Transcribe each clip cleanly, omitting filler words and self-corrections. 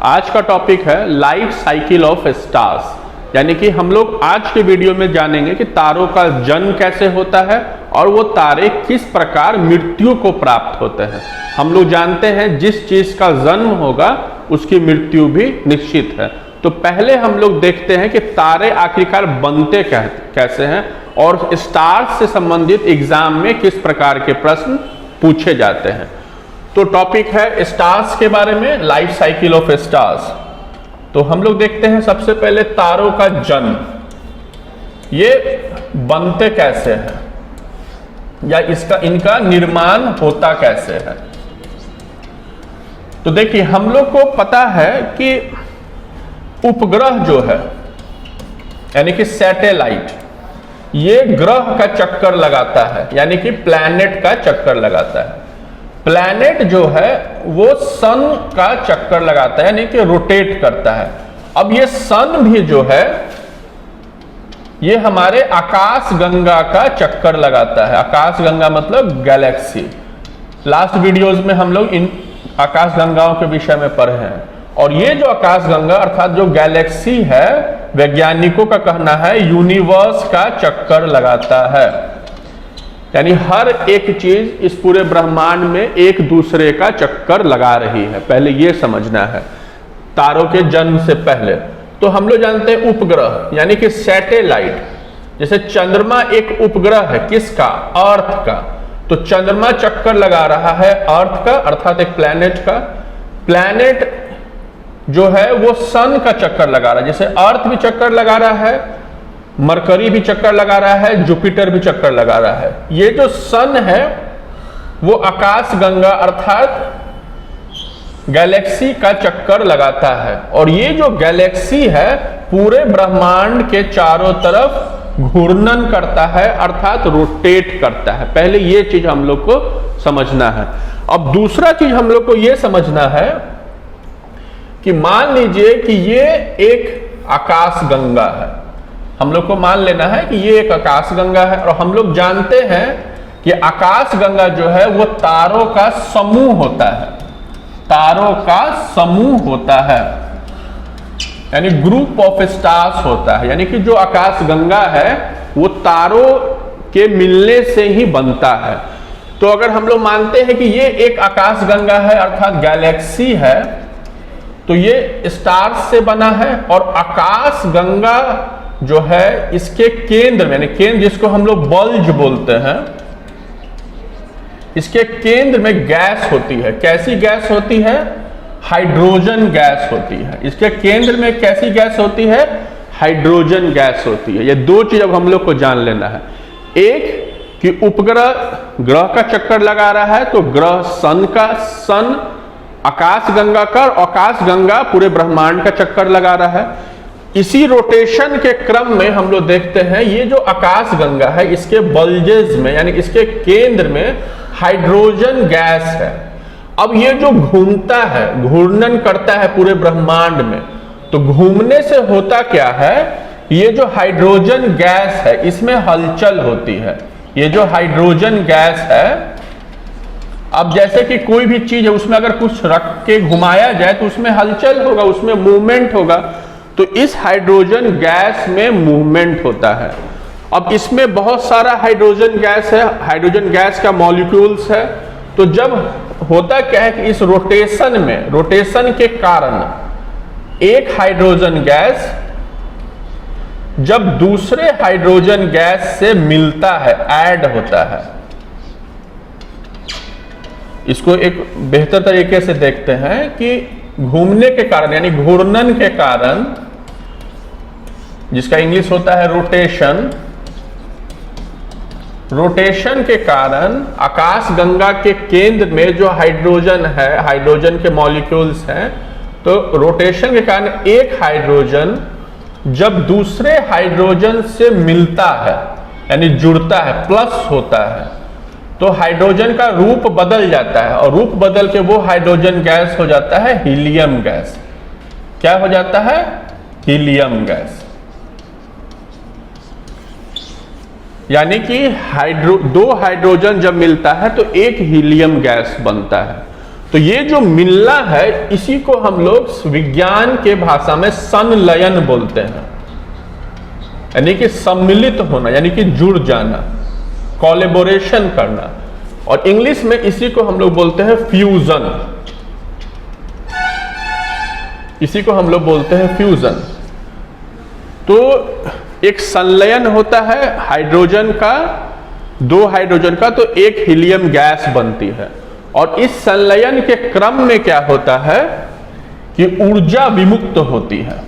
आज का टॉपिक है लाइफ साइकिल ऑफ स्टार्स, यानी कि हम लोग आज के वीडियो में जानेंगे कि तारों का जन्म कैसे होता है और वो तारे किस प्रकार मृत्यु को प्राप्त होते हैं। हम लोग जानते हैं जिस चीज का जन्म होगा उसकी मृत्यु भी निश्चित है। तो पहले हम लोग देखते हैं कि तारे आखिरकार बनते कैसे हैं और स्टार्स से संबंधित एग्जाम में किस प्रकार के प्रश्न पूछे जाते हैं। तो टॉपिक है स्टार्स के बारे में, लाइफ साइकिल ऑफ स्टार्स। तो हम लोग देखते हैं सबसे पहले तारों का जन्म, ये बनते कैसे हैं या इनका निर्माण होता कैसे है। तो देखिए, हम लोग को पता है कि उपग्रह जो है यानी कि सैटेलाइट, ये ग्रह का चक्कर लगाता है, यानी कि प्लैनेट का चक्कर लगाता है। प्लैनेट जो है वो सन का चक्कर लगाता है, यानी कि रोटेट करता है। अब ये सन भी जो है ये हमारे आकाश गंगा का चक्कर लगाता है। आकाश गंगा मतलब गैलेक्सी। लास्ट वीडियोस में हम लोग इन आकाश गंगाओं के विषय में पढ़े हैं। और ये जो आकाश गंगा अर्थात जो गैलेक्सी है, वैज्ञानिकों का कहना है यूनिवर्स का चक्कर लगाता है, यानी हर एक चीज इस पूरे ब्रह्मांड में एक दूसरे का चक्कर लगा रही है। पहले ये समझना है तारों के जन्म से पहले। तो हम लोग जानते हैं उपग्रह यानी कि सैटेलाइट, जैसे चंद्रमा एक उपग्रह है, किसका? अर्थ का। तो चंद्रमा चक्कर लगा रहा है अर्थ का अर्थात एक प्लैनेट का। प्लैनेट जो है वो सन का चक्कर लगा रहा है, जैसे अर्थ भी चक्कर लगा रहा है, मरकरी भी चक्कर लगा रहा है, जुपिटर भी चक्कर लगा रहा है। ये जो सन है वो आकाश गंगा अर्थात गैलेक्सी का चक्कर लगाता है। और ये जो गैलेक्सी है पूरे ब्रह्मांड के चारों तरफ घूर्णन करता है अर्थात रोटेट करता है। पहले ये चीज हम लोग को समझना है। अब दूसरा चीज हम लोग को ये समझना है कि मान लीजिए कि ये एक आकाश गंगा है। हम लोग को मान लेना है कि ये एक आकाश गंगा है और हम लोग जानते हैं कि आकाश गंगा जो है वो तारों का समूह होता है। तारों का समूह होता है यानी ग्रुप ऑफ स्टार्स होता है, यानी कि जो आकाश गंगा है वो तारों के मिलने से ही बनता है। तो अगर हम लोग मानते हैं कि ये एक आकाश गंगा है अर्थात गैलेक्सी है, तो ये स्टार्स से बना है। और आकाश गंगा जो है इसके केंद्र में, यानी केंद्र जिसको हम लोग बल्ज बोलते हैं, इसके केंद्र में गैस होती है। कैसी गैस होती है? हाइड्रोजन गैस होती है। इसके केंद्र में कैसी गैस होती है? हाइड्रोजन गैस होती है। ये दो चीज अब हम लोग को जान लेना है। एक कि उपग्रह ग्रह का चक्कर लगा रहा है, तो ग्रह सन का, सन आकाश गंगा का, आकाश गंगा पूरे ब्रह्मांड का चक्कर लगा रहा है। इसी रोटेशन के क्रम में हम लोग देखते हैं ये जो आकाश गंगा है इसके बल्जेस में यानी इसके केंद्र में हाइड्रोजन गैस है। अब ये जो घूमता है, घूर्णन करता है पूरे ब्रह्मांड में, तो घूमने से होता क्या है? ये जो हाइड्रोजन गैस है इसमें हलचल होती है। ये जो हाइड्रोजन गैस है, अब जैसे कि कोई भी चीज है उसमें अगर कुछ रख के घुमाया जाए तो उसमें हलचल होगा, उसमें मूवमेंट होगा। तो इस हाइड्रोजन गैस में मूवमेंट होता है। अब इसमें बहुत सारा हाइड्रोजन गैस है, हाइड्रोजन गैस का मॉलिक्यूल्स है। तो जब होता क्या है कि इस रोटेशन में, रोटेशन के कारण एक हाइड्रोजन गैस जब दूसरे हाइड्रोजन गैस से मिलता है, ऐड होता है। इसको एक बेहतर तरीके से देखते हैं कि घूमने के कारण यानी घूर्णन के कारण, जिसका इंग्लिश होता है रोटेशन, रोटेशन के कारण आकाश गंगा के केंद्र में जो हाइड्रोजन है, हाइड्रोजन के मॉलिक्यूल्स हैं, तो रोटेशन के कारण एक हाइड्रोजन जब दूसरे हाइड्रोजन से मिलता है यानी जुड़ता है, प्लस होता है, तो हाइड्रोजन का रूप बदल जाता है और रूप बदल के वो हाइड्रोजन गैस हो जाता है हीलियम गैस। क्या हो जाता है? Helium gas. यानी कि दो हाइड्रोजन जब मिलता है तो एक हीलियम गैस बनता है। तो ये जो मिलना है इसी को हम लोग विज्ञान के भाषा में संलयन बोलते हैं, यानी कि सम्मिलित होना, यानी कि जुड़ जाना, कोलैबोरेशन करना। और इंग्लिश में इसी को हम लोग बोलते हैं फ्यूजन, इसी को हम लोग बोलते हैं फ्यूजन। तो एक संलयन होता है हाइड्रोजन का, दो हाइड्रोजन का, तो एक हीलियम गैस बनती है। और इस संलयन के क्रम में क्या होता है कि ऊर्जा विमुक्त होती है,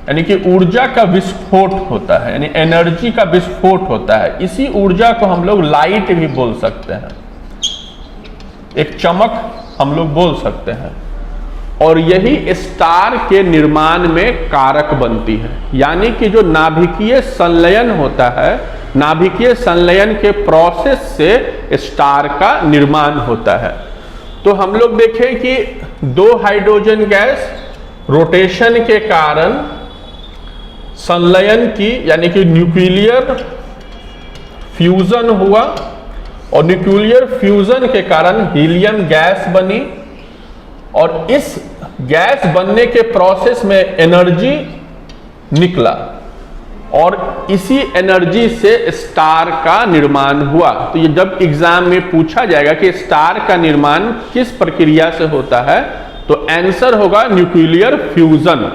यानी कि ऊर्जा का विस्फोट होता है, यानी एनर्जी का विस्फोट होता है। इसी ऊर्जा को हम लोग लाइट भी बोल सकते हैं, एक चमक हम लोग बोल सकते हैं। और यही स्टार के निर्माण में कारक बनती है, यानी कि जो नाभिकीय संलयन होता है, नाभिकीय संलयन के प्रोसेस से स्टार का निर्माण होता है। तो हम लोग देखें कि दो हाइड्रोजन गैस रोटेशन के कारण संलयन की, यानी कि न्यूक्लियर फ्यूजन हुआ, और न्यूक्लियर फ्यूजन के कारण हीलियम गैस बनी। और इस गैस बनने के प्रोसेस में एनर्जी निकला, और इसी एनर्जी से स्टार का निर्माण हुआ। तो ये जब एग्जाम में पूछा जाएगा कि स्टार का निर्माण किस प्रक्रिया से होता है, तो आंसर होगा न्यूक्लियर फ्यूजन,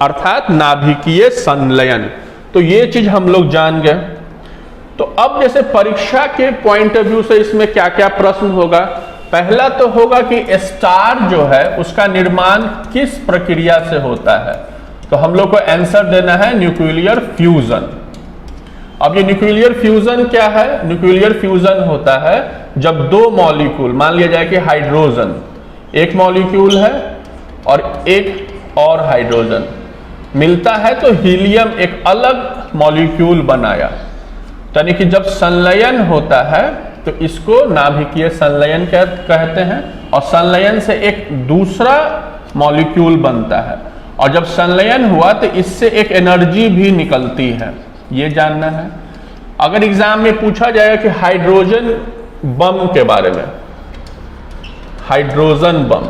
अर्थात नाभिकीय संलयन। तो ये चीज हम लोग जान गए। तो अब जैसे परीक्षा के पॉइंट ऑफ व्यू से इसमें क्या क्या प्रश्न होगा। पहला तो होगा कि स्टार जो है उसका निर्माण किस प्रक्रिया से होता है, तो हम लोग को आंसर देना है न्यूक्लियर फ्यूजन। अब ये न्यूक्लियर फ्यूजन क्या है? न्यूक्लियर फ्यूजन होता है जब दो मॉलिक्यूल, मान लिया जाए कि हाइड्रोजन एक मॉलिक्यूल है और एक और हाइड्रोजन मिलता है, तो हीलियम एक अलग मॉलिक्यूल बनाया। यानी कि जब संलयन होता है तो इसको नाभिकीय संलयन कहते हैं, और संलयन से एक दूसरा मॉलिक्यूल बनता है, और जब संलयन हुआ तो इससे एक एनर्जी भी निकलती है, ये जानना है। अगर एग्जाम में पूछा जाएगा कि हाइड्रोजन बम के बारे में, हाइड्रोजन बम,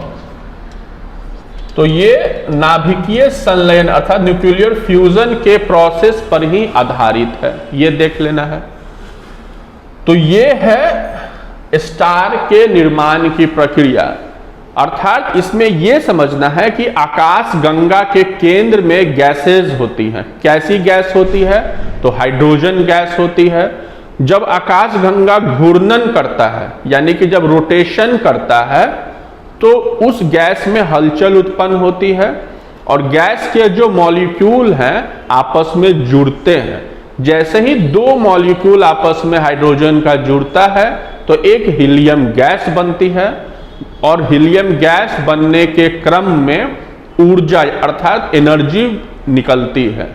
तो ये नाभिकीय संलयन अर्थात न्यूक्लियर फ्यूजन के प्रोसेस पर ही आधारित है, ये देख लेना है। तो ये है स्टार के निर्माण की प्रक्रिया, अर्थात इसमें यह समझना है कि आकाश गंगा के केंद्र में गैसेज होती हैं। कैसी गैस होती है? तो हाइड्रोजन गैस होती है। जब आकाश गंगा घूर्णन करता है, यानी कि जब रोटेशन करता है, तो उस गैस में हलचल उत्पन्न होती है, और गैस के जो मॉलिक्यूल हैं आपस में जुड़ते हैं। जैसे ही दो मॉलिक्यूल आपस में हाइड्रोजन का जुड़ता है तो एक हीलियम गैस बनती है, और हीलियम गैस बनने के क्रम में ऊर्जा अर्थात एनर्जी निकलती है,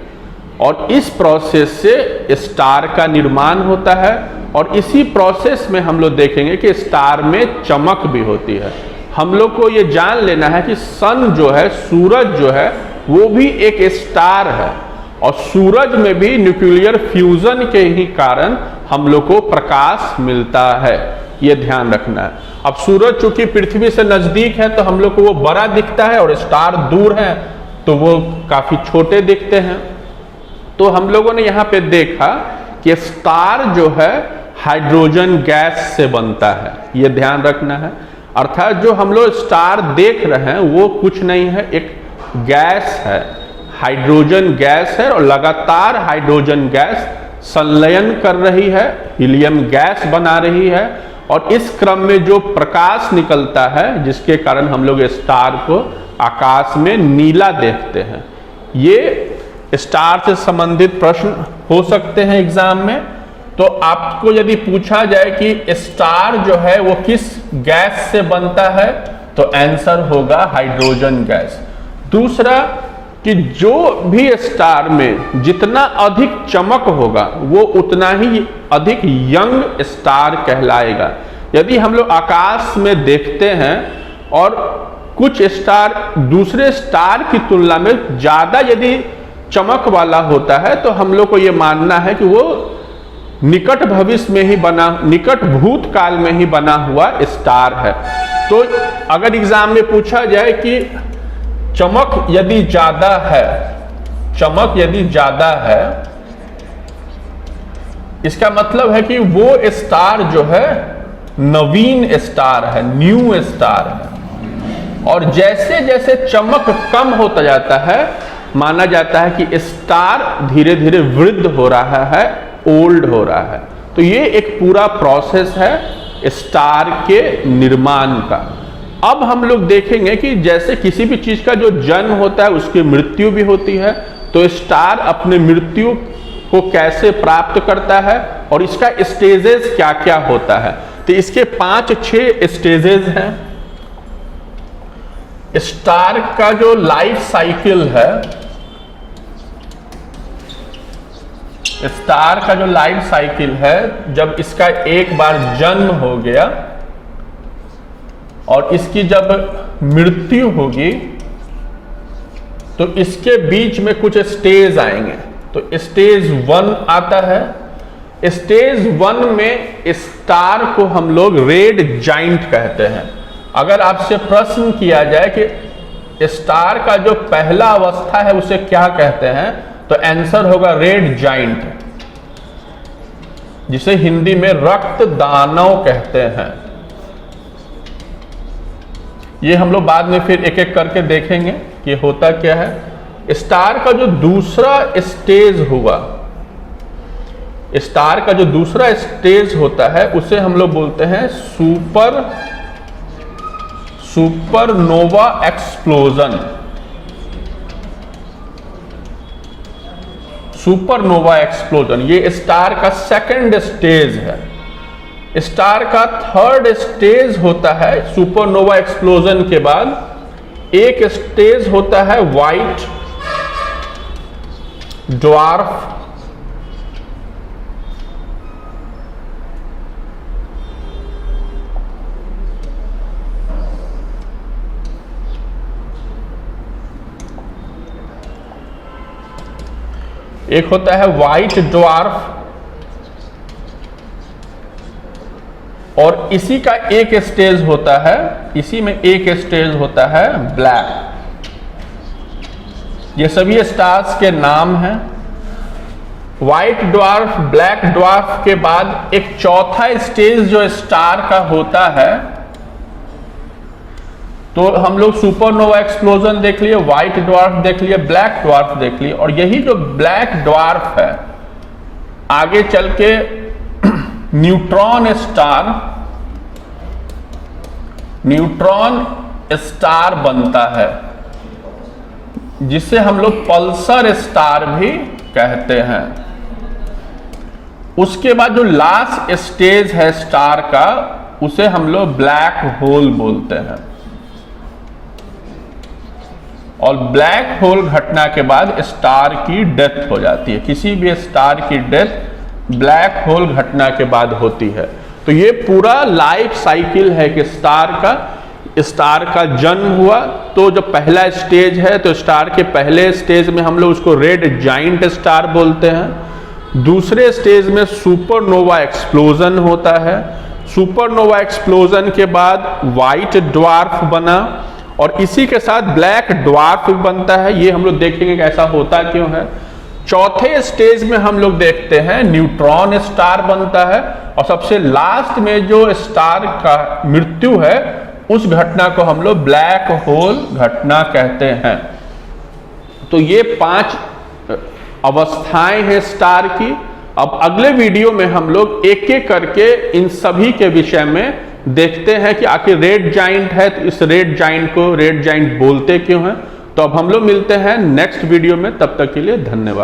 और इस प्रोसेस से स्टार का निर्माण होता है। और इसी प्रोसेस में हम लोग देखेंगे कि स्टार में चमक भी होती है। हम लोग को ये जान लेना है कि सन जो है, सूरज जो है, वो भी एक स्टार है, और सूरज में भी न्यूक्लियर फ्यूजन के ही कारण हम लोग को प्रकाश मिलता है, ये ध्यान रखना है। अब सूरज चूंकि पृथ्वी से नजदीक है तो हम लोग को वो बड़ा दिखता है, और स्टार दूर है तो वो काफी छोटे दिखते हैं। तो हम लोगों ने यहाँ पे देखा कि स्टार जो है हाइड्रोजन गैस से बनता है, ये ध्यान रखना है। अर्थात जो हम लोग स्टार देख रहे हैं वो कुछ नहीं है, एक गैस है, हाइड्रोजन गैस है, और लगातार हाइड्रोजन गैस संलयन कर रही है, हीलियम गैस बना रही है, और इस क्रम में जो प्रकाश निकलता है जिसके कारण हम लोग स्टार को आकाश में नीला देखते हैं। ये स्टार से संबंधित प्रश्न हो सकते हैं एग्जाम में। तो आपको यदि पूछा जाए कि स्टार जो है वो किस गैस से बनता है, तो आंसर होगा हाइड्रोजन गैस। दूसरा कि जो भी स्टार में जितना अधिक चमक होगा वो उतना ही अधिक यंग स्टार कहलाएगा। यदि हम लोग आकाश में देखते हैं और कुछ स्टार दूसरे स्टार की तुलना में ज्यादा यदि चमक वाला होता है, तो हम लोग को ये मानना है कि वो निकट भविष्य में ही बना, निकट भूतकाल में ही बना हुआ स्टार है। तो अगर एग्जाम में पूछा जाए कि चमक यदि ज्यादा है, चमक यदि ज्यादा है, इसका मतलब है कि वो स्टार जो है नवीन स्टार है, न्यू स्टार है। और जैसे जैसे चमक कम होता जाता है, माना जाता है कि स्टार धीरे धीरे वृद्ध हो रहा है, ओल्ड हो रहा है। तो ये एक पूरा प्रोसेस है स्टार के निर्माण का। अब हम लोग देखेंगे कि जैसे किसी भी चीज का जो जन्म होता है उसकी मृत्यु भी होती है, तो स्टार अपने मृत्यु को कैसे प्राप्त करता है और इसका स्टेजेस क्या क्या होता है। तो इसके 5-6 स्टेजेस हैं। स्टार का जो लाइफ साइकिल है, स्टार का जो लाइफ साइकिल है, जब इसका एक बार जन्म हो गया और इसकी जब मृत्यु होगी तो इसके बीच में कुछ स्टेज आएंगे। तो स्टेज 1 आता है। स्टेज 1 में स्टार को हम लोग रेड जाइंट कहते हैं। अगर आपसे प्रश्न किया जाए कि स्टार का जो पहला अवस्था है उसे क्या कहते हैं, तो आंसर होगा रेड जाइंट, जिसे हिंदी में रक्त दानव कहते हैं। ये हम लोग बाद में फिर एक एक करके देखेंगे कि होता क्या है। स्टार का जो दूसरा स्टेज होगा, स्टार का जो दूसरा स्टेज होता है उसे हम लोग बोलते हैं सुपरनोवा एक्सप्लोजन। सुपरनोवा एक्सप्लोजन ये स्टार का सेकंड स्टेज है। स्टार का थर्ड स्टेज होता है सुपरनोवा एक्सप्लोजन के बाद एक स्टेज होता है व्हाइट ड्वार्फ। एक होता है व्हाइट ड्वार्फ और इसी का एक स्टेज होता है, इसी में एक स्टेज होता है ब्लैक। ये सभी स्टार्स के नाम हैं। व्हाइट ड्वार्फ, ब्लैक ड्वार्फ के बाद एक चौथा स्टेज जो स्टार का होता है, तो हम लोग सुपरनोवा एक्सप्लोजन देख लिए, व्हाइट ड्वार्फ देख लिए, ब्लैक ड्वार्फ देख लिए। और यही जो ब्लैक ड्वार्फ है आगे चल के न्यूट्रॉन स्टार बनता है, जिसे हम लोग पल्सर स्टार भी कहते हैं। उसके बाद जो लास्ट स्टेज है स्टार का उसे हम लोग ब्लैक होल बोलते हैं। और ब्लैक होल घटना के बाद स्टार की डेथ हो जाती है। किसी भी स्टार की डेथ ब्लैक होल घटना के बाद होती है। तो ये पूरा लाइफ साइकिल है कि स्टार का जन्म हुआ, तो जो पहला स्टेज है तो स्टार के पहले स्टेज में हम लोग उसको रेड जाइंट स्टार बोलते हैं। दूसरे स्टेज में सुपरनोवा एक्सप्लोजन होता है। सुपरनोवा एक्सप्लोजन के बाद व्हाइट ड्वार्फ बना और इसी के साथ ब्लैक ड्वार्फ बनता है। ये हम लोग देखेंगे कि ऐसा होता क्यों है। चौथे स्टेज में हम लोग देखते हैं न्यूट्रॉन स्टार बनता है और सबसे लास्ट में जो स्टार का मृत्यु है उस घटना को हम लोग ब्लैक होल घटना कहते हैं। तो ये 5 अवस्थाएं हैं स्टार की। अब अगले वीडियो में हम लोग एक एक करके इन सभी के विषय में देखते हैं कि आखिर रेड जाइंट है तो इस रेड जाइंट को रेड जाइंट बोलते क्यों हैं। तो अब हम लोग मिलते हैं नेक्स्ट वीडियो में, तब तक के लिए धन्यवाद।